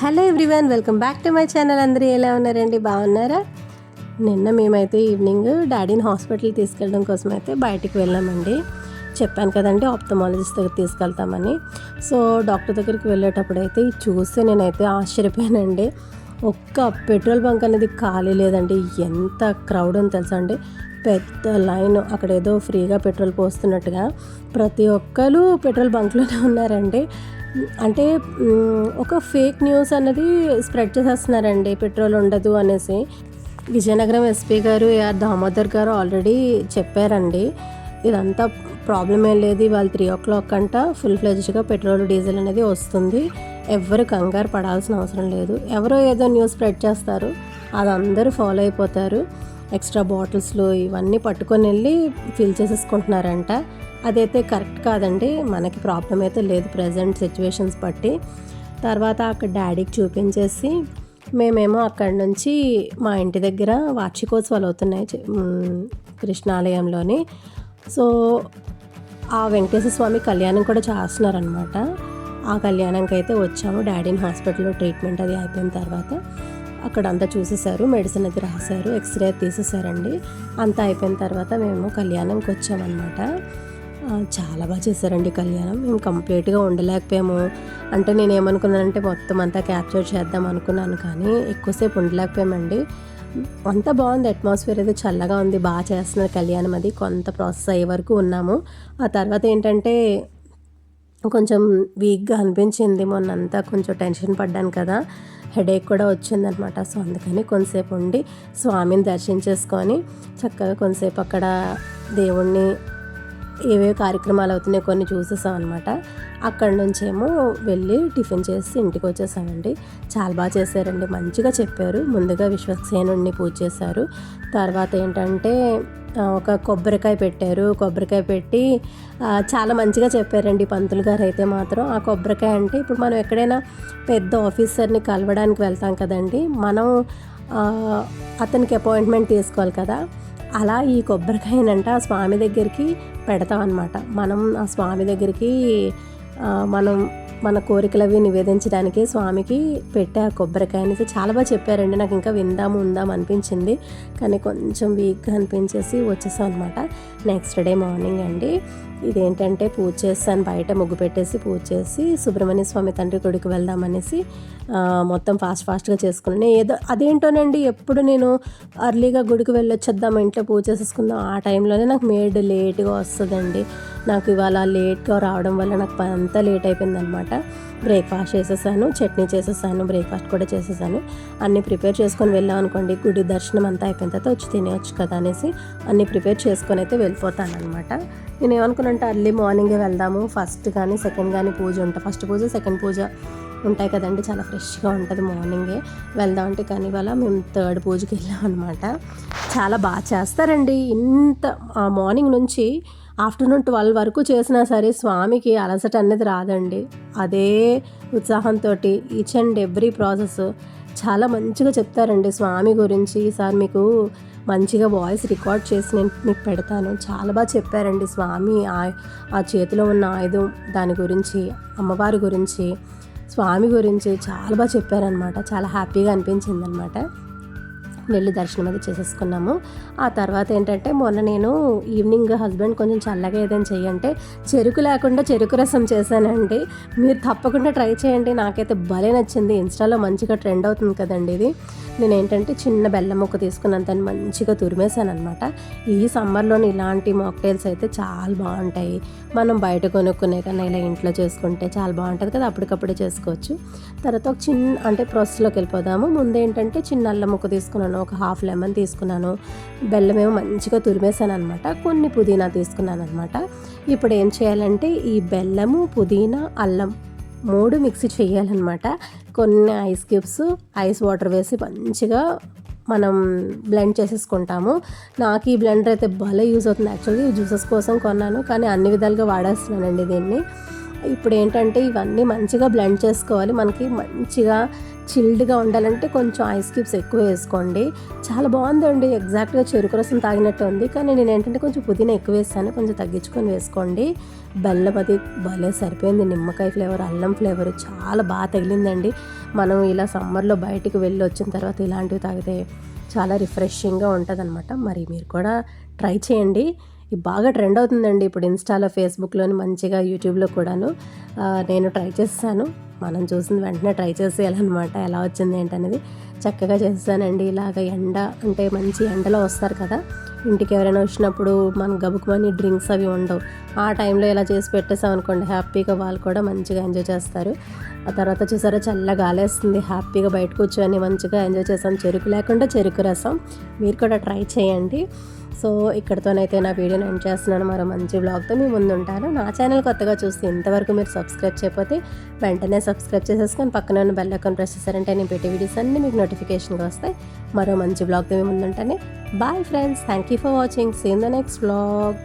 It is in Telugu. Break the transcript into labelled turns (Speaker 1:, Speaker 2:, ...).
Speaker 1: Hello everyone, welcome back to my channel. అందరూ ఎలా ఉన్నారండి? బాగున్నారా? నిన్న మేమైతే ఈవినింగ్ డాడీని హాస్పిటల్ తీసుకెళ్ళడం కోసం అయితే బయటికి వెళ్ళామండి. చెప్పాను కదండి ఆప్థమాలజిస్ట్ దగ్గర తీసుకెళ్తామని. సో డాక్టర్ దగ్గరికి వెళ్ళేటప్పుడు అయితే చూస్తే నేనైతే ఆశ్చర్యపోయానండి. ఒక్క పెట్రోల్ బంక్ అనేది ఖాళీ లేదండి. ఎంత క్రౌడ్ అని తెలుసా అండి. పెద్ద లైన్, అక్కడ ఏదో ఫ్రీగా పెట్రోల్ పోస్తున్నట్టుగా ప్రతి ఒక్కరు పెట్రోల్ బంక్లోనే ఉన్నారండి. అంటే ఒక ఫేక్ న్యూస్ అన్నది స్ప్రెడ్ చేసేస్తున్నారండి, పెట్రోల్ ఉండదు అనేసి. విజయనగరం ఎస్పీ గారు ఏఆర్ దామోదర్ గారు ఆల్రెడీ చెప్పారండి, ఇదంతా ప్రాబ్లం ఏం లేదు, వాళ్ళు 3 o'clock అంట ఫుల్ ఫ్లెడ్జ్గా పెట్రోల్ డీజిల్ అనేది వస్తుంది, ఎవరు కంగారు పడాల్సిన అవసరం లేదు. ఎవరో ఏదో న్యూస్ స్ప్రెడ్ చేస్తారు, అది అందరూ ఫాలో అయిపోతారు. ఎక్స్ట్రా బాటిల్స్లో ఇవన్నీ పట్టుకొని వెళ్ళి ఫిల్ చేసేసుకుంటున్నారంట. అదైతే కరెక్ట్ కాదండి, మనకి ప్రాబ్లం అయితే లేదు ప్రజెంట్ సిచ్యువేషన్స్ బట్టి. తర్వాత అక్కడ డాడీకి చూపించేసి మేమేమో అక్కడి నుంచి మా ఇంటి దగ్గర వార్షికోత్సవాలు అవుతున్నాయి కృష్ణాలయంలోని. సో ఆ వెంకటేశ్వర స్వామి కళ్యాణం కూడా చేస్తున్నారనమాట. ఆ కళ్యాణంకి అయితే వచ్చాము. డాడీని హాస్పిటల్లో ట్రీట్మెంట్ అది అయిపోయిన తర్వాత అక్కడ అంతా చూసేసారు, మెడిసిన్ అది రాశారు, ఎక్స్రే తీసేసారండి. అంతా అయిపోయిన తర్వాత మేము కళ్యాణంకి వచ్చామన్నమాట. చాలా బాగా చేశారండి కళ్యాణం. మేము కంప్లీట్గా ఉండలేకపోయాము. అంటే నేను ఏమనుకున్నానంటే మొత్తం అంతా క్యాప్చర్ చేద్దాం అనుకున్నాను, కానీ ఎక్కువసేపు ఉండలేకపోయామండి. అంతా బాగుంది, అట్మాస్ఫియర్ అయితే చల్లగా ఉంది, బాగా చేస్తున్నారు కళ్యాణం. అది కొంత ప్రాసెస్ అయ్యే వరకు ఉన్నాము. ఆ తర్వాత ఏంటంటే కొంచెం వీక్గా అనిపించింది. మొన్నంతా కొంచెం టెన్షన్ పడ్డాను కదా, హెడేక్ కూడా వచ్చిందనమాట. సో అందుకని కొంతసేపు ఉండి స్వామిని దర్శించేసుకొని చక్కగా కొంతసేపు అక్కడ దేవుణ్ణి ఏవే కార్యక్రమాలు అవుతున్నాయి కొన్ని చూసేసాం అనమాట. అక్కడి నుంచేమో వెళ్ళి టిఫిన్ చేసి ఇంటికి వచ్చేసామండి. చాలా బాగా చేశారండి, మంచిగా చెప్పారు. ముందుగా విశ్వక్సేనుడిని పూజ చేశారు. తర్వాత ఏంటంటే ఒక కొబ్బరికాయ పెట్టారు. కొబ్బరికాయ పెట్టి చాలా మంచిగా చెప్పారండి పంతులు గారు అయితే మాత్రం. ఆ కొబ్బరికాయ అంటే ఇప్పుడు మనం ఎక్కడైనా పెద్ద ఆఫీసర్ని కలవడానికి వెళ్తాం కదండి, మనం అతనికి అపాయింట్మెంట్ తీసుకోవాలి కదా, అలా ఈ కొబ్బరికాయనంట ఆ స్వామి దగ్గరికి పెడతాం అన్నమాట. మనం ఆ స్వామి దగ్గరికి మన కోరికలు అవి నివేదించడానికి స్వామికి పెట్టే ఆ కొబ్బరికాయని చాలా బాగా చెప్పారండి. నాకు ఇంకా ఉందాం అనిపించింది, కానీ కొంచెం వీక్గా అనిపించేసి వచ్చేసాం అనమాట. నెక్స్ట్ డే మార్నింగ్ అండి ఇదేంటంటే పూజ చేస్తాను, బయట ముగ్గు పెట్టేసి పూజ చేసి సుబ్రహ్మణ్య స్వామి తండ్రి గుడికి వెళ్దామనేసి మొత్తం ఫాస్ట్గా చేసుకున్నాను. ఏదో అదేంటోనండి, ఎప్పుడు నేను అర్లీగా గుడికి వెళ్ళొచ్చేద్దాం, ఇంట్లో పూజ చేసేసుకుందాం, ఆ టైంలోనే నాకు మేడ్ లేట్గా వస్తుందండి. నాకు ఇవాళ లేట్గా రావడం వల్ల నాకు అంతా లేట్ అయిపోయిందనమాట. బ్రేక్ఫాస్ట్ చేసేసాను, చట్నీ చేసేసాను, బ్రేక్ఫాస్ట్ కూడా చేసేసాను. అన్నీ ప్రిపేర్ చేసుకొని వెళ్ళాం అనుకోండి, గుడి దర్శనం అంతా అయిపోయిన తర్వాత వచ్చి తినేయచ్చు కదా అనేసి అన్నీ ప్రిపేర్ చేసుకొని అయితే వెళ్ళిపోతాను అనమాట. నేను ఏమనుకున్నానంటే అర్లీ మార్నింగే వెళ్దాము, ఫస్ట్ కానీ సెకండ్ కానీ పూజ ఉంటుంది, ఫస్ట్ పూజ సెకండ్ పూజ ఉంటాయి కదండి, చాలా ఫ్రెష్గా ఉంటుంది మార్నింగే వెళ్దామంటే. కానీ ఇవాళ మేము థర్డ్ పూజకి వెళ్ళాం అనమాట. చాలా బాగా చేస్తారండి. ఇంత మార్నింగ్ నుంచి ఆఫ్టర్నూన్ 12 వరకు చేసినా సరే స్వామికి అలసట అనేది రాదండి. అదే ఉత్సాహంతో ఈచ్ అండ్ ఎవ్రీ ప్రాసెస్ చాలా మంచిగా చెప్తారండి స్వామి గురించి. ఈసారి మీకు మంచిగా వాయిస్ రికార్డ్ చేసి నేను మీకు పెడతాను. చాలా బాగా చెప్పారండి స్వామి, ఆ చేతిలో ఉన్న ఆయుధం దాని గురించి, అమ్మవారి గురించి, స్వామి గురించి చాలా బాగా చెప్పారనమాట. చాలా హ్యాపీగా అనిపించింది అనమాట. వెళ్ళి దర్శనం అది చేసేసుకున్నాము. ఆ తర్వాత ఏంటంటే మొన్న నేను ఈవినింగ్ హస్బెండ్ కొంచెం చల్లగా ఏదైనా చెయ్యంటే చెరుకు లేకుండా చెరుకు రసం చేశానండి. మీరు తప్పకుండా ట్రై చేయండి, నాకైతే భలే నచ్చింది. ఇన్స్టాలో మంచిగా ట్రెండ్ అవుతుంది కదండి ఇది. నేను ఏంటంటే చిన్న బెల్లం ముక్క తీసుకున్నాను, దాన్ని మంచిగా తురిమేశాను అనమాట. ఈ సమ్మర్లోని ఇలాంటి మాక్టైల్స్ అయితే చాలా బాగుంటాయి. మనం బయట కొనుక్కునే కన్నా ఇలా ఇంట్లో చేసుకుంటే చాలా బాగుంటుంది కదా, అప్పటికప్పుడే చేసుకోవచ్చు. తర్వాత ఒక అంటే ప్రాసెస్లోకి వెళ్ళిపోదాము. ముందేంటంటే చిన్న అల్లం ముక్క తీసుకున్నాను, ఒక హాఫ్ లెమన్ తీసుకున్నాను, బెల్లం ఏమో మంచిగా తురిమేశాను అనమాట, కొన్ని పుదీనా తీసుకున్నాను అనమాట. ఇప్పుడు ఏం చేయాలంటే ఈ బెల్లము, పుదీనా, అల్లం 3 మిక్సీ చేయాలన్నమాట. కొన్ని ఐస్ క్యూబ్స్, ఐస్ వాటర్ వేసి మంచిగా మనం బ్లెండ్ చేసేసుకుంటాము. నాకు ఈ బ్లెండర్ అయితే భలే యూజ్ అవుతుంది. యాక్చువల్లీ జ్యూసెస్ కోసం కొన్నాను, కానీ అన్ని విధాలుగా వాడేస్తున్నానండి దీన్ని. ఇప్పుడు ఏంటంటే ఇవన్నీ మంచిగా బ్లెండ్ చేసుకోవాలి. మనకి మంచిగా చిల్డ్గా ఉండాలంటే కొంచెం ఐస్ క్యూబ్స్ ఎక్కువ వేసుకోండి. చాలా బాగుందండి, ఎగ్జాక్ట్గా చెరుకు రసం తాగినట్టు ఉంది. కానీ నేను ఏంటంటే కొంచెం పుదీనా ఎక్కువ వేస్తాను, కొంచెం తగ్గించుకొని వేసుకోండి. బెల్లం అది భలే సరిపోయింది. నిమ్మకాయ ఫ్లేవర్, అల్లం ఫ్లేవర్ చాలా బాగా తగిలిందండి. మనం ఇలా సమ్మర్లో బయటికి వెళ్ళి వచ్చిన తర్వాత ఇలాంటివి తాగితే చాలా రిఫ్రెషింగ్గా ఉంటుందన్నమాట. మరి మీరు కూడా ట్రై చేయండి. ఇది బాగా ట్రెండ్ అవుతుందండి ఇప్పుడు ఇన్స్టాలో, ఫేస్బుక్లోని, మంచిగా యూట్యూబ్లో కూడాను. నేను ట్రై చేస్తాను. మనం చూసిన వెంటనే ట్రై చేసేయాలన్నమాట. ఎలా వచ్చింది ఏంటనేది చక్కగా చేస్తానండి. ఇలాగ ఎండ అంటే మంచి ఎండలో వస్తారు కదా, ఇంటికి ఎవరైనా వచ్చినప్పుడు మన గబుకుమని డ్రింక్స్ అవి ఉండవు. ఆ టైంలో ఇలా చేసి పెట్టేసాం అనుకోండి, హ్యాపీగా వాళ్ళు కూడా మంచిగా ఎంజాయ్ చేస్తారు. ఆ తర్వాత చూసారా చల్లగా గాలేస్తుంది, హ్యాపీగా బయట కూర్చొని మంచిగా ఎంజాయ్ చేసాం. చెరుకు లేకుండా చెరుకు రసం మీరు కూడా ట్రై చేయండి. సో ఇక్కడితోనైతే నా వీడియోని ఎండ్ చేస్తున్నాను. మరో మంచి బ్లాగ్తో మీ ముందు ఉంటాను. నా ఛానల్ కొత్తగా చూస్తే ఇంతవరకు మీరు సబ్స్క్రైబ్ చేయకపోతే వెంటనే సబ్స్క్రైబ్ చేసేసుకొని పక్కన ఉన్న బెల్ ఐకాన్ ప్రెస్ చేశారంటే నేను పెట్టే వీడియోస్ అన్నీ మీకు నోటిఫికేషన్గా వస్తాయి. మరో మంచి బ్లాగ్తో మీ ముందు ఉంటాను. Bye friends, thank you for watching. See in the next blog.